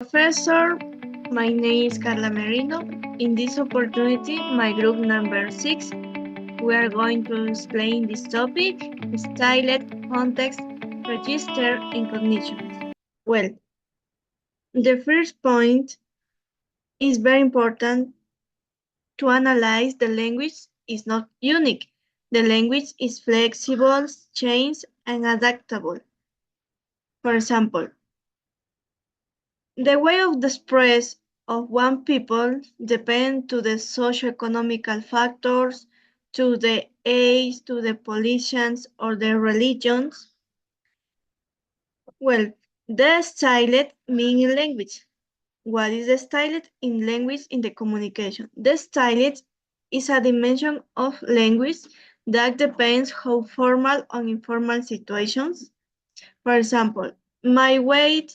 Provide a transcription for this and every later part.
Professor, my name is Carla Merino. In this opportunity, my group number 6, we are going to explain this topic, style, context, register, and cognition. Well, the first point is very important to analyze the language is not unique. The language is flexible, changed, and adaptable. For example, the way of the express of one people depend to the socioeconomical factors, to the age, to the politicians or the religions. Well, the style mean in language. What is the style in language in the communication? The style is a dimension of language that depends how formal or informal situations. For example, my way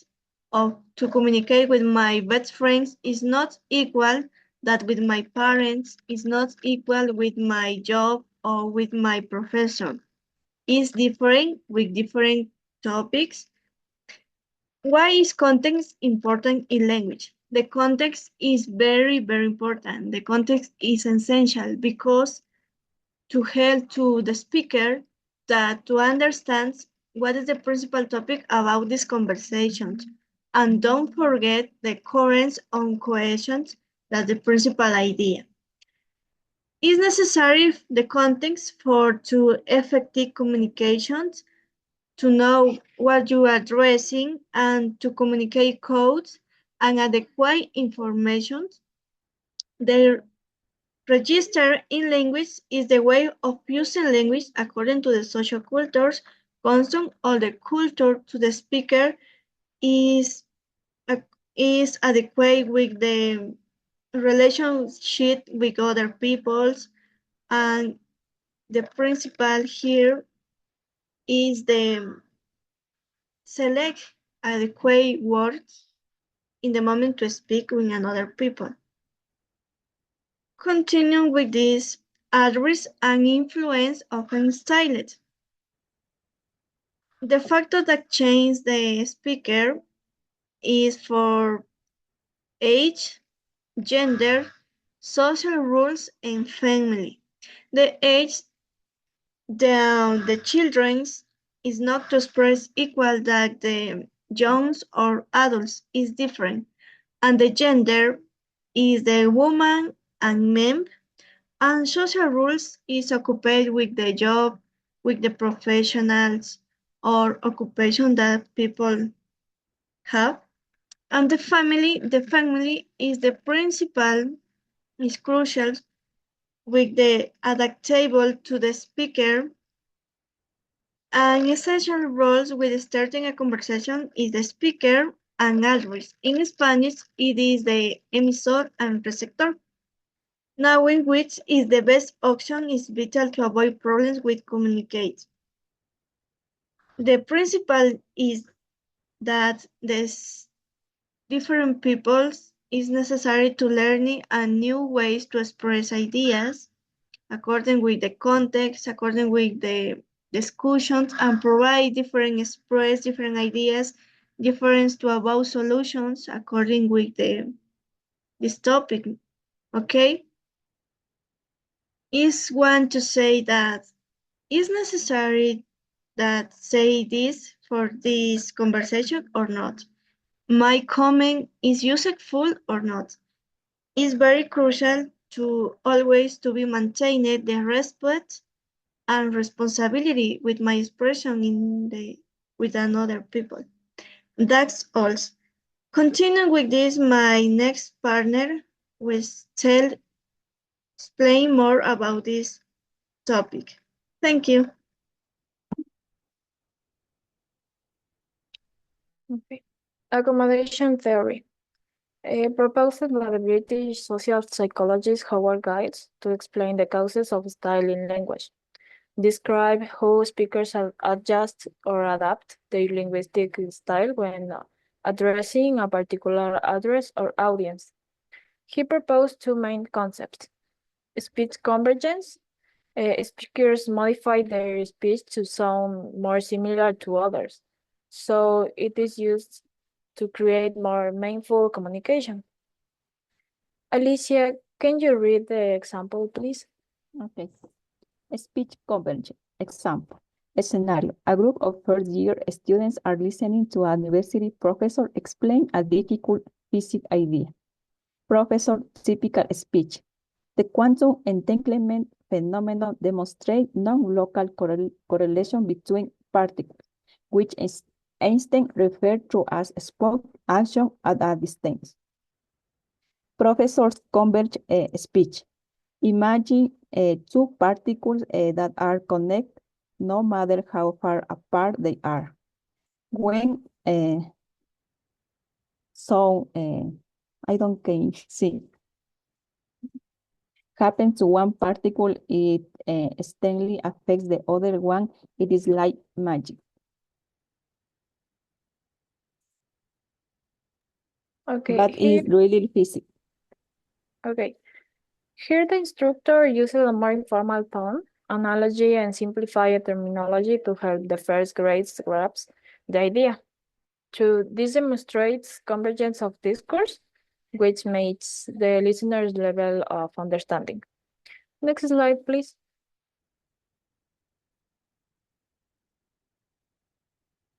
to communicate with my best friends is not equal that with my parents, is not equal with my job or with my professor. Is different with different topics. Why is context important in language? The context is very, very important. The context is essential because to help to the speaker that to understand what is the principal topic about this conversation. And don't forget the currents on questions that the principal idea. Is necessary the context for to effective communications, to know what you are addressing and to communicate codes and adequate information. The register in language is the way of using language according to the social cultures, constant or the culture to the speaker is, is adequate with the relationship with other peoples, and the principle here is the select adequate words in the moment to speak with another people. Continuing with this, address and influence of style. The factor that changes the speaker is for age, gender, social rules, and family. The age the children's is not to express equal that the youngs or adults is different, and the gender is the woman and men, and social rules is occupied with the job, with the professionals or occupation that people have. And the family is the principal, is crucial with the adaptable to the speaker, and essential roles with starting a conversation is the speaker and address. In Spanish, it is the emisor and receptor. Knowing which is the best option is vital to avoid problems with communicate. The principle is that this different peoples is necessary to learning and new ways to express ideas according with the context, according with the discussions, and provide different express different ideas, different to about solutions according with this topic. Okay, is one to say that is necessary that say this for this conversation or not? My comment is useful or not? It's very crucial to always to be maintained the respect and responsibility with my expression in the with another people. That's all. Continue with this, my next partner will tell explain more about this topic. Thank you. Okay. Accommodation theory. Proposed by the British social psychologist Howard Giles to explain the causes of style in language. Describe how speakers adjust or adapt their linguistic style when addressing a particular address or audience. He proposed two main concepts: speech convergence. Speakers modify their speech to sound more similar to others, so it is used to create more meaningful communication. Alicia, can you read the example, please? Okay. Speech coverage. Example. Scenario. A group of first-year students are listening to a university professor explain a difficult physics idea. Professor, typical speech. The quantum entanglement phenomenon demonstrates non-local correlation between particles, which Einstein referred to as spot action at a distance. Professor's converge speech. Imagine two particles that are connected no matter how far apart they are. When I don't can see. Happens to one particle, it instantly affects the other one. It is like magic. Okay, But it's really physics. okay. Here the instructor uses a more informal tone, analogy, and simplified terminology to help the first grades grasp the idea. This demonstrates convergence of discourse, which makes the listener's level of understanding. Next slide, please.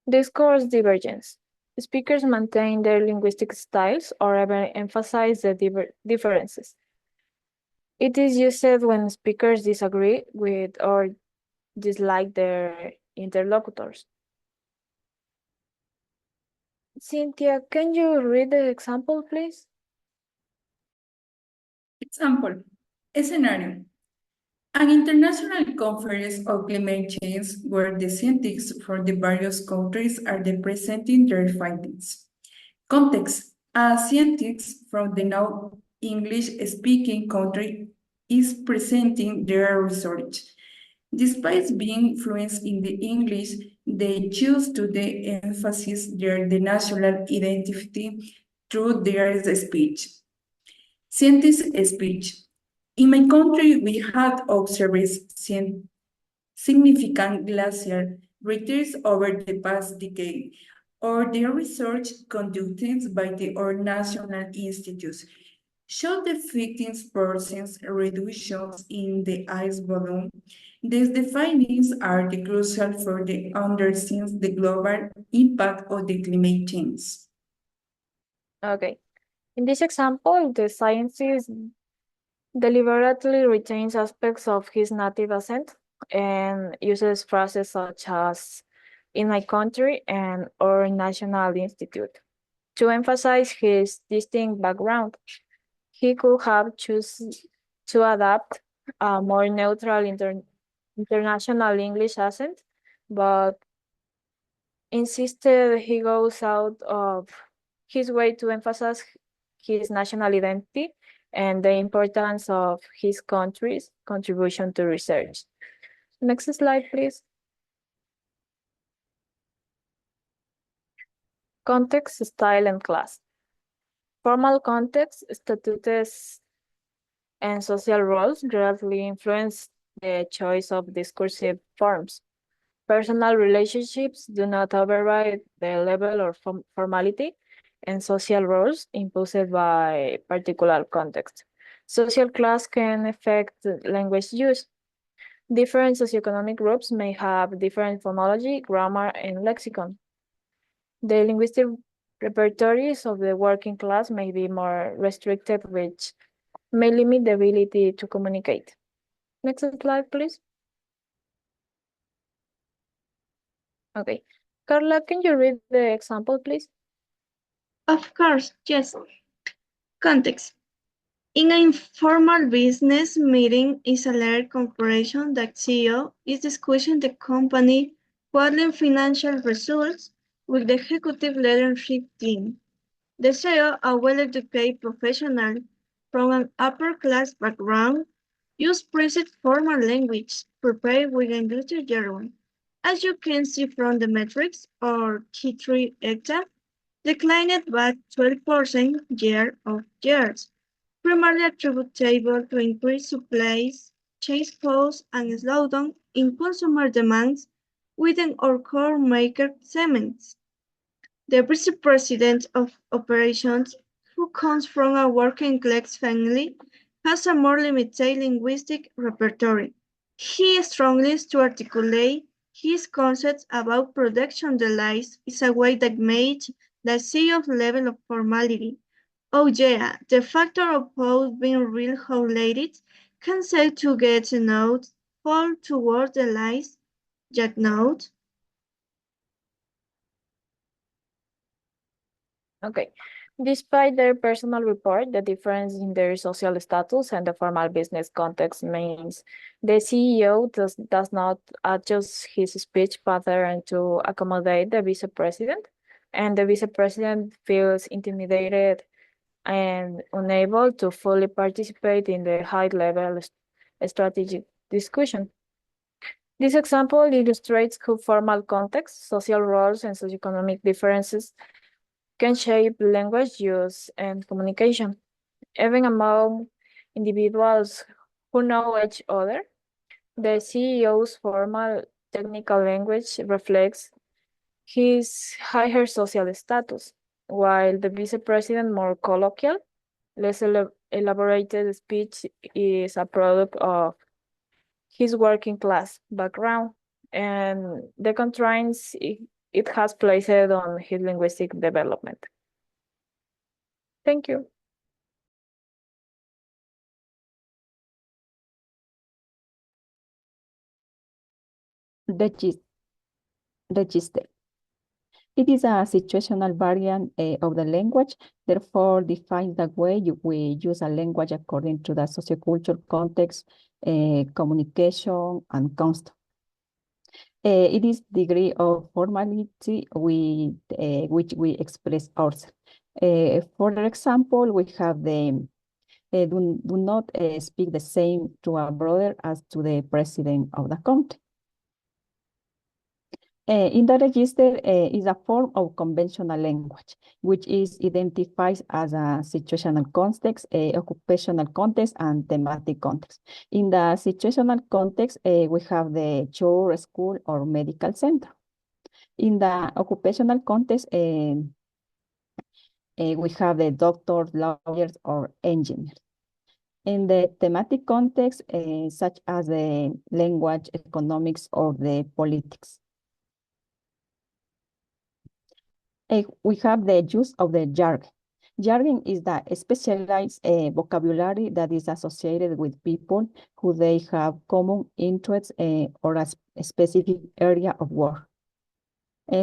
Discourse divergence. Speakers maintain their linguistic styles or even emphasize the differences. It is used when speakers disagree with or dislike their interlocutors. Cynthia, can you read the example, please? Example, scenario. An international conference on climate change where the scientists from the various countries are presenting their findings. Context, a scientist from the now English-speaking country is presenting their research. Despite being fluent in the English, they choose to emphasize their national identity through their speech. Scientist speech. In my country, we had observed significant glacier retreats over the past decade, or the research conducted by our national institutes showed the 15% reductions in the ice volume. These findings are crucial for the understanding the global impact of the climate change. Okay. In this example, the scientist deliberately retains aspects of his native accent and uses phrases such as in my country and or national institute to emphasize his distinct background. He could have chosen to adapt a more neutral international English accent, but insisted he goes out of his way to emphasize his national identity and the importance of his country's contribution to research. Next slide, please. Context, style, and class. Formal context, statutes, and social roles greatly influence the choice of discursive forms. Personal relationships do not override the level of formality and social roles imposed by particular context. Social class can affect language use. Different socioeconomic groups may have different phonology, grammar, and lexicon. The linguistic repertories of the working class may be more restricted, which may limit the ability to communicate. Next slide, please. Okay. Carla, can you read the example, please? Of course, yes. Context. In an informal business meeting is a large corporation, the CEO is discussing the company quarterly financial results with the executive leadership team. The CEO, a well-educated professional from an upper-class background, used precise formal language prepared with industry jargon. As you can see from the metrics or T3 exam, declined by 12% year-over-year, primarily attributable to increased supplies, chain costs, and slowdown in consumer demands within our core market segments. The vice president of operations, who comes from a working class family, has a more limited linguistic repertoire. He struggles to articulate his concepts about production delays in a way that makes the CEO level of formality. Oh yeah, the factor of both being real highlighted can say to get a note, fall towards the lies, Jack note. Okay. Despite their personal report, the difference in their social status and the formal business context means the CEO does not adjust his speech pattern to accommodate the vice president, and the vice president feels intimidated and unable to fully participate in the high-level strategic discussion. This example illustrates how formal context, social roles, and socioeconomic differences can shape language use and communication. Even among individuals who know each other, the CEO's formal technical language reflects his higher social status, while the vice president more colloquial, less elaborated speech is a product of his working class background and the constraints it has placed on his linguistic development. Thank you. Register. It is a situational variant of the language, therefore defines the way we use a language according to the sociocultural context, communication, and context. It is degree of formality which we express ourselves. For example, we have the do not speak the same to a brother as to the president of the country. In the register is a form of conventional language, which is identified as a situational context, occupational context, and thematic context. In the situational context, we have the church, school, or medical center. In the occupational context, we have the doctors, lawyers, or engineers. In the thematic context, such as the language, economics, or the politics. We have the use of the jargon. Jargon is the specialized vocabulary that is associated with people who they have common interests or a specific area of work.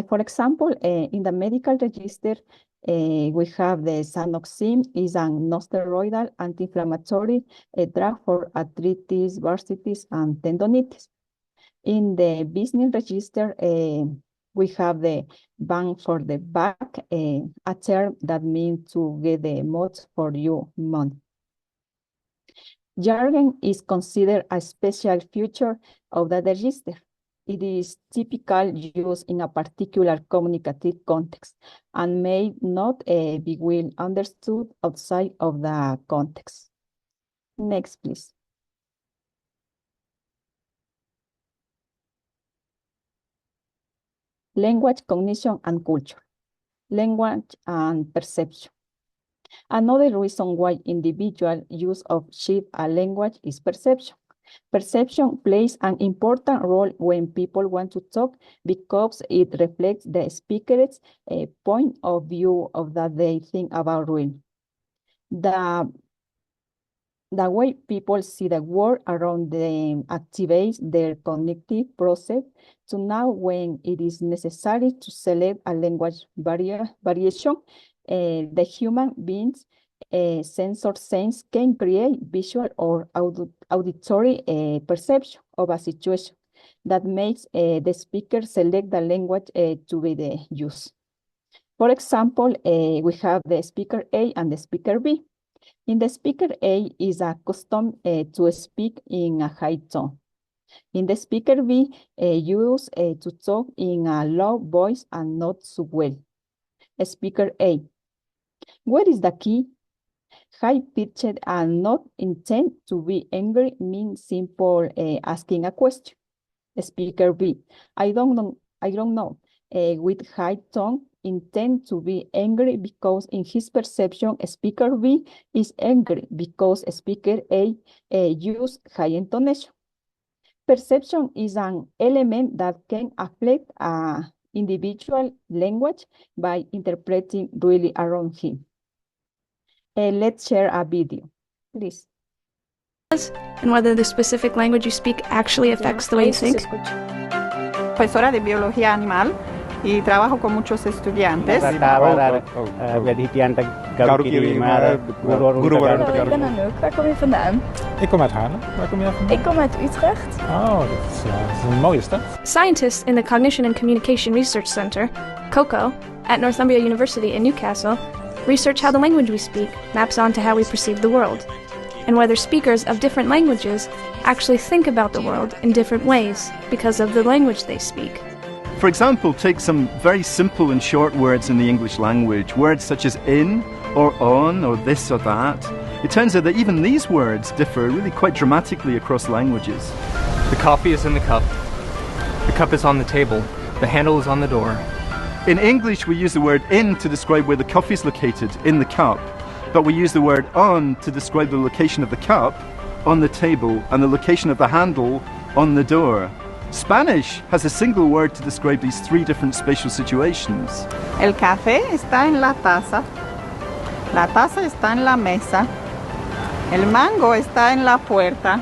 For example, in the medical register, we have the sanoxin is an non-steroidal anti-inflammatory drug for arthritis, bursitis, and tendonitis. In the business register, we have the bang for the buck, a term that means to get the most for your money. Jargon is considered a special feature of the register. It is typical use in a particular communicative context and may not be well understood outside of the context. Next, please. Language, cognition, and culture. Language and perception. Another reason why individual use of a language is perception. Perception plays an important role when people want to talk because it reflects the speaker's point of view of that they think about reading. The way people see the world around them activates their cognitive process to know when it is necessary to select a language variation. The human being's sensor sense can create visual or auditory perception of a situation that makes the speaker select the language to be the use. For example, we have the speaker A and the speaker B. In the speaker A is accustomed to speak in a high tone. In the speaker B, used to talk in a low voice and not so well. Speaker A, where is the key? High-pitched and not intent to be angry means simple asking a question. Speaker B, I don't know. With high tone, intend to be angry because in his perception, speaker B is angry because speaker A use high intonation. Perception is an element that can affect an individual language by interpreting really around him. Let's share a video, please. And whether the specific language you speak actually affects the way you think. Profesora de biología animal y trabajo con muchos estudiantes. Guru, ik ben Anouk. Waar kom je vandaan? Ik kom uit Haarlem. Waar kom jij vandaan? Ik kom uit Utrecht. Oh, dat is een mooie stad. Scientists in the Cognition and Communication Research Center, COCO, at Northumbria University in Newcastle, research how the language we speak maps onto how we perceive the world, and whether speakers of different languages actually think about the world in different ways because of the language they speak. For example, take some very simple and short words in the English language, words such as in, or on, or this or that. It turns out that even these words differ really quite dramatically across languages. The coffee is in the cup. The cup is on the table. The handle is on the door. In English, we use the word in to describe where the coffee is located, in the cup, but we use the word on to describe the location of the cup, on the table, and the location of the handle, on the door. Spanish has a single word to describe these three different spatial situations. El café está en la taza. La taza está en la mesa. El mango está en la puerta.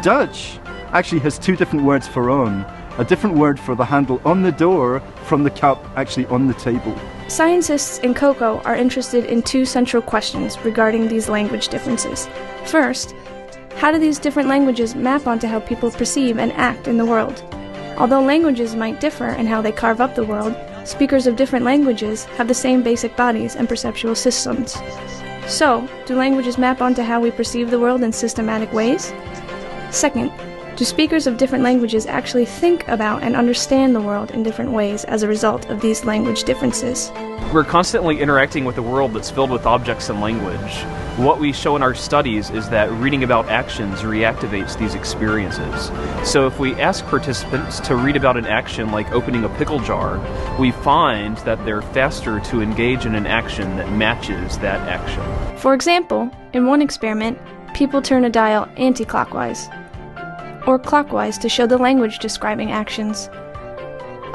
Dutch actually has two different words for on, a different word for the handle on the door from the cup actually on the table. Scientists in COCO are interested in two central questions regarding these language differences. First, how do these different languages map onto how people perceive and act in the world? Although languages might differ in how they carve up the world, speakers of different languages have the same basic bodies and perceptual systems. So, do languages map onto how we perceive the world in systematic ways? Second, do speakers of different languages actually think about and understand the world in different ways as a result of these language differences? We're constantly interacting with a world that's filled with objects and language. What we show in our studies is that reading about actions reactivates these experiences. So if we ask participants to read about an action like opening a pickle jar, we find that they're faster to engage in an action that matches that action. For example, in one experiment, people turn a dial anti-clockwise, or clockwise to show the language describing actions.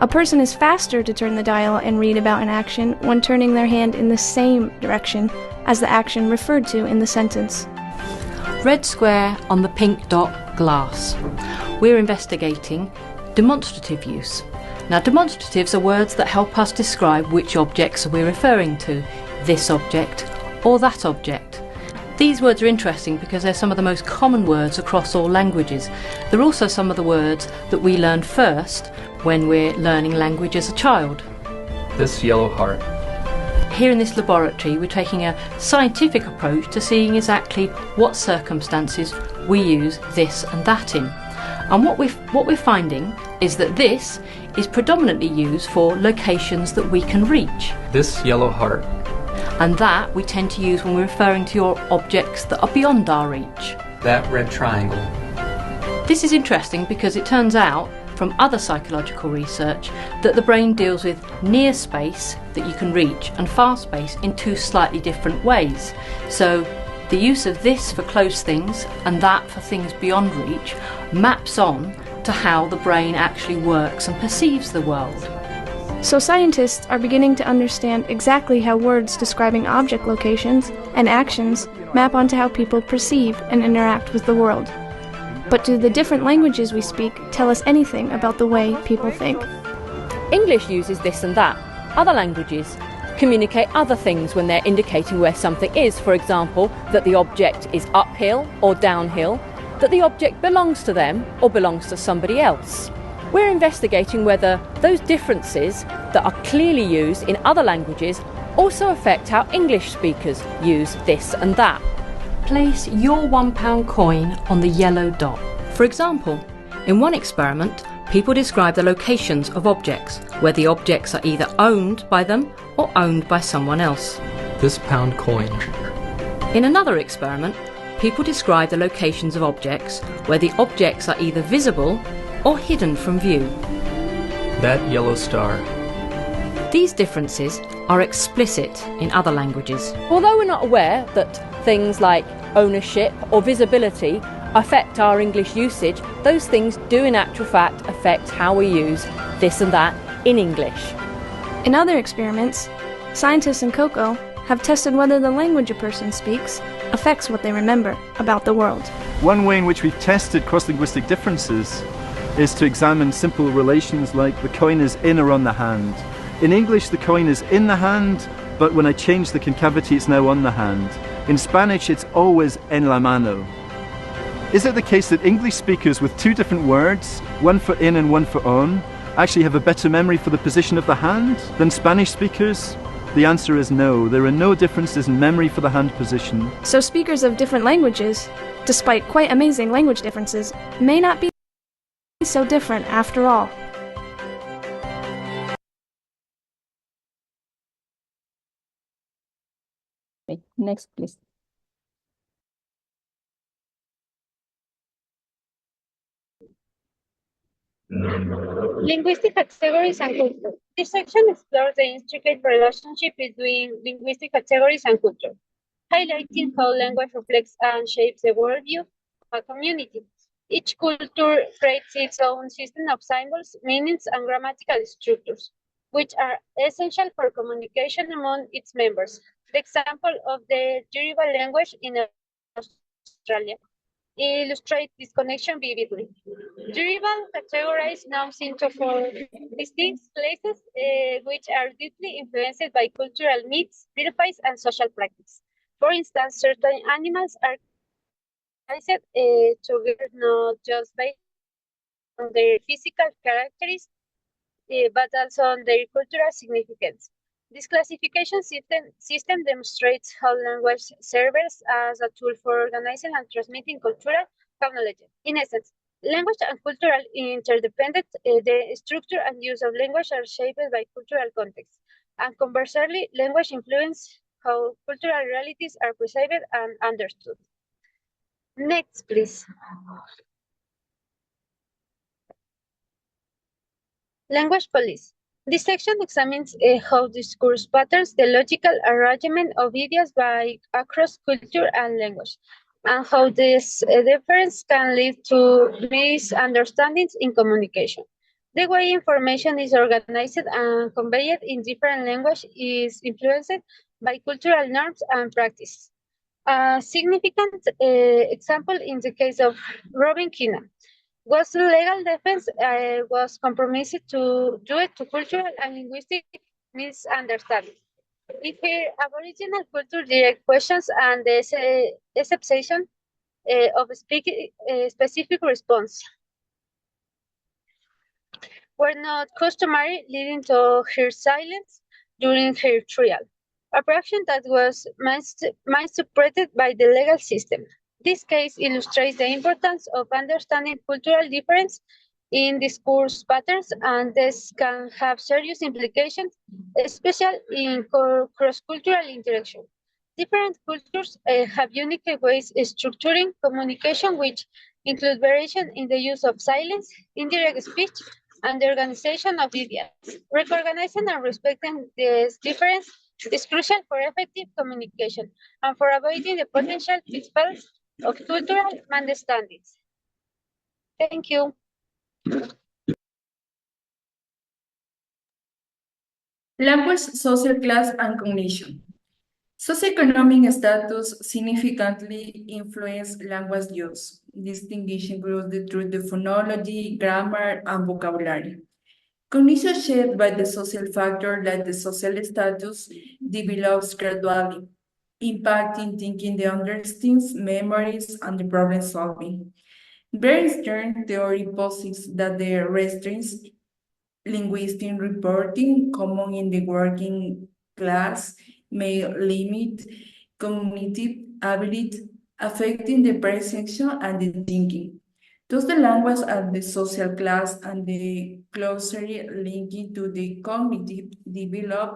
A person is faster to turn the dial and read about an action when turning their hand in the same direction as the action referred to in the sentence. Red square on the pink dot glass. We're investigating demonstrative use. Now, demonstratives are words that help us describe which objects we're referring to, this object or that object. These words are interesting because they're some of the most common words across all languages. They're also some of the words that we learn first when we're learning language as a child. This yellow heart. Here in this laboratory, we're taking a scientific approach to seeing exactly what circumstances we use this and that in. And what we're finding is that this is predominantly used for locations that we can reach. This yellow heart. And that we tend to use when we're referring to your objects that are beyond our reach. That red triangle. This is interesting because it turns out from other psychological research that the brain deals with near space that you can reach and far space in two slightly different ways. So the use of this for close things and that for things beyond reach maps on to how the brain actually works and perceives the world. So scientists are beginning to understand exactly how words describing object locations and actions map onto how people perceive and interact with the world. But do the different languages we speak tell us anything about the way people think? English uses this and that. Other languages communicate other things when they're indicating where something is. For example, that the object is uphill or downhill, that the object belongs to them or belongs to somebody else. We're investigating whether those differences that are clearly used in other languages also affect how English speakers use this and that. Place your £1 coin on the yellow dot. For example, in one experiment, people describe the locations of objects, where the objects are either owned by them or owned by someone else. This pound coin. In another experiment, people describe the locations of objects, where the objects are either visible or hidden from view. That yellow star. These differences are explicit in other languages. Although we're not aware that things like ownership or visibility affect our English usage, those things do in actual fact affect how we use this and that in English. In other experiments, scientists in Cocoa have tested whether the language a person speaks affects what they remember about the world. One way in which we've tested cross-linguistic differences is to examine simple relations like the coin is in or on the hand. In English, the coin is in the hand, but when I change the concavity, it's now on the hand. In Spanish, it's always en la mano. Is it the case that English speakers with two different words, one for in and one for on, actually have a better memory for the position of the hand than Spanish speakers? The answer is no. There are no differences in memory for the hand position. So speakers of different languages, despite quite amazing language differences, may not be so different after all. Okay, next, please. Linguistic categories and culture. This section explores the intricate relationship between linguistic categories and culture, highlighting how language reflects and shapes the worldview of a community. Each culture creates its own system of symbols, meanings, and grammatical structures, which are essential for communication among its members. The example of the Yoruba language in Australia illustrate this connection vividly. Yoruba categorized nouns into four distinct places, which are deeply influenced by cultural myths, philosophies, and social practice. For instance, certain animals are categorized together not just based on their physical characteristics, but also on their cultural significance. This classification system demonstrates how language serves as a tool for organizing and transmitting cultural knowledge. In essence, language and cultural interdependent, the structure and use of language are shaped by cultural context. And conversely, language influences how cultural realities are perceived and understood. Next, please. Language police. This section examines how discourse patterns the logical arrangement of ideas by across culture and language, and how this difference can lead to misunderstandings in communication. The way information is organized and conveyed in different languages is influenced by cultural norms and practice. A significant example in the case of Robin Kina was legal defense was compromised to due to cultural and linguistic misunderstanding. If her Aboriginal culture direct questions and the exception of specific response were not customary, leading to her silence during her trial, a practice that was misinterpreted by the legal system. This case illustrates the importance of understanding cultural difference in discourse patterns, and this can have serious implications, especially in cross-cultural interaction. Different cultures have unique ways of structuring communication, which include variation in the use of silence, indirect speech, and the organization of ideas. Recognizing and respecting this difference is crucial for effective communication and for avoiding the potential pitfalls of cultural misunderstandings. Thank you. Language, social class, and cognition. Socioeconomic status significantly influence language use, distinguishing groups through the phonology, grammar, and vocabulary. Cognition shaped by the social factor like the social status develops gradually, impacting thinking, the understandings, memories, and the problem solving. Bernstein's theory posits that the restraints linguistic reporting common in the working class may limit cognitive ability, affecting the perception and the thinking. Thus, the language and the social class and the closely linking to the cognitive developing.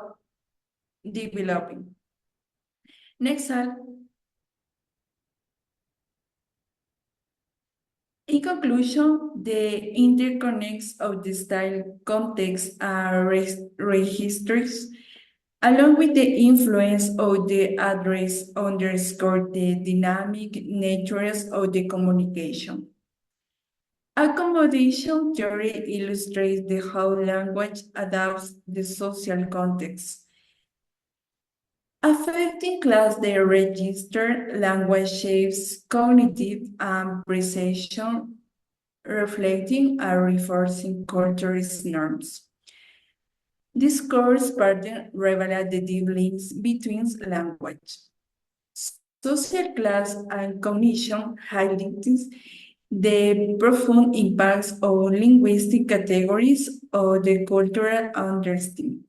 Next slide. In conclusion, the interconnects of the style, context, and registers, along with the influence of the address, underscore the dynamic natures of the communication. Accommodation theory illustrates how language adapts the social context. Affecting class the register, language shapes cognitive and perception, reflecting and reinforcing cultural norms. Discourse pattern reveals the deep links between language, social class, and cognition, highlighting the profound impacts of linguistic categories of the cultural understanding.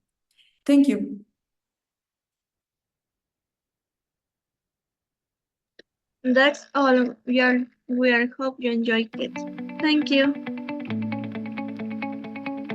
Thank you. That's all. We are hope you enjoyed it. Thank you.